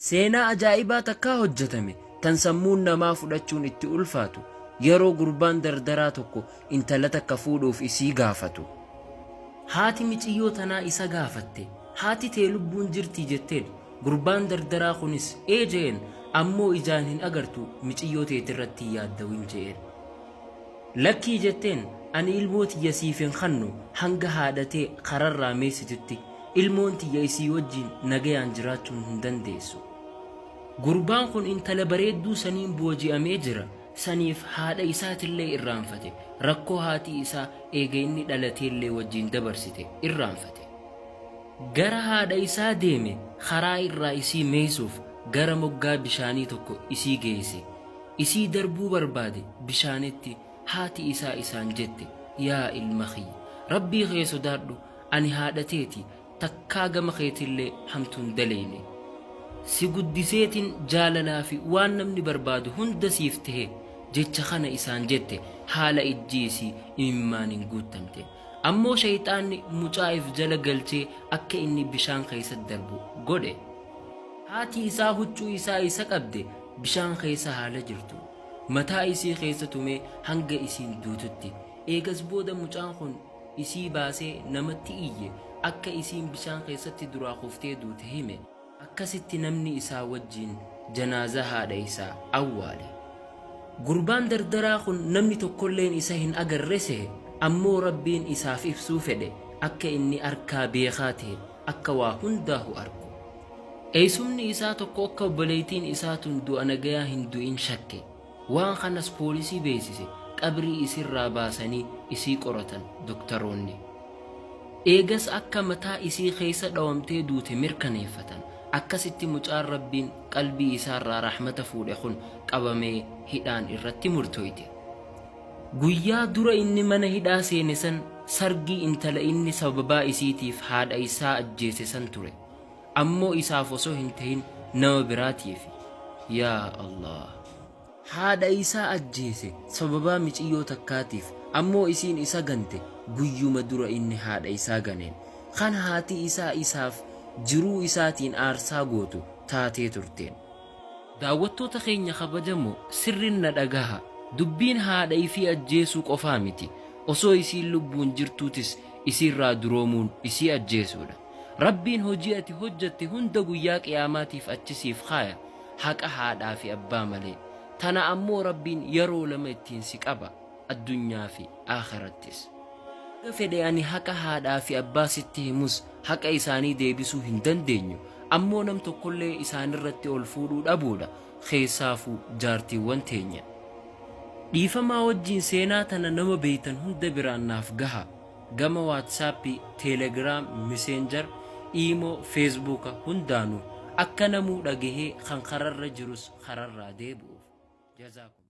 Seenaa ajaa'ibaa takkaa hojjetame tan sammuun namaa fudhachuun itti ulfaatu yeroo gurbaan dardaraa tokko intala takka fuudhuuf isii gaafatu. Haati miiciyyoo tanaa isa gaafatte, haati tee lubbuun jirtii jetteen. Gurbaan dardaraa kunis jeen ammoo ijaan hin agartu miiciyyoo teetirratti yaaddawin jeen. Lakkii jetteen ani ilmoo tiyya siif hin kannu hanga haadhatee kararraa meessitutti ilmoon tiyya isii wajjin nagayaan jiraachuun hin dandeessu. Gurbaan kun intala bareedduu saniin booji'amee jira. Saniif haadha isaatillee irraanfate. Rakkoo haati isaa eega inni dhalateellee wajjin dabarsite irraanfate. Gara haadha isaa deeme karaa irraa isii meesuuf gara moggaa bishaanii tokko isii geesse. Isii darbuu barbaade bishaanitti haati isaa isaan jette, yaa ilma kiyya rabbii kee sodaadhu, ani haadhateeti takkaa gama keetillee hamtuun daleeyne. Si guddiseetiin jaalalaa fi waan namni barbaadu hunda siif ta'e jecha kana isaan jette haala ijjiisii imimmaan hin guuttamte. Ammoo shayxaanni mucaa'iif jala galchee akka inni bishaan keessa darbu godhe. Haati isaa huccuu isaa isa qabde bishaan keessa haala jirtu. Mataa isii keessa tumee hanga isiin duututti. Eegas booda mucaan kun isii baasee namatti iyye akka isiin bishaan keessatti duraa kuftee duute hime. Akkasitti namni isaa wajjin janaazaa haadha isaa awwaale. Gurbaan dardaraa kun namni tokkolleen isa hin agarrese, ammoo rabbiin isaaf ibsuu fedhe akka inni arkaa beekaa ta'e akka waa hundaahu argu. Eessumni isaa tokko akka obboleettiin isaa tun du'a nagayaa hin du'in shakke. Waan kanas poolisii beeksise qabrii isirraa baasanii isii qoratan doktaroonni. Eegas akka mataa isii keessa dhawamtee duute mirkaneeffatan. Akkasitti mucaan rabbiin qalbii isaarraa rahmata fuudhe kun qabamee hidhaan irratti murtooyte. Guyyaa dura inni mana hidhaa seene san sargii intala inni sababaa isiitiif haadha isaa ajjeese san ture. Ammoo isaaf osoo hin ta'in nama biraatiif. Yaa Allah! Haadha isaa ajjeese sababaa miiciyyoo takkaatiif, ammoo isiin isa gante guyyuma dura inni haadha isaa ganeen. Kan haati isaa isaaf jiruu isaatiin aarsaa gootu taatee turteen. Daawwattoota keenya kabajamoo sirriin na dhagaha. Dubbiin haadha ifii ajjeesuu qofaa miti. Osoo isiin lubbuun jirtuutis isiirraa duroomuun isii ajjeesuudha. Rabbiin hojii ati hojjatte hunda guyyaa qiyaamaatiif achisiif kaaya. Haqa haadhaa fi abbaa malee. Tana ammoo rabbiin yeroo lama ittiin si qaba, addunyaa fi aakhirattis. Fedhe ani haqa haadhaa fi abbaa sitti himus haqa isaanii deebisuu hin dandeenyu, ammoo nam tokkollee isaanirratti ol fuudhuu dhabuudha, keessaafuu jaartiiwwan teenya. Dhiifamaa wajjiin seenaa tana nama beeytan hunda biraan naaf gaha. Gama waatsaappii, teelegiraam, miseenjar, iimoo, feesbuuka hundaanuu akka namuu dhagahee kan kararra jirus kararraa deebi'uuf. Jazaakum.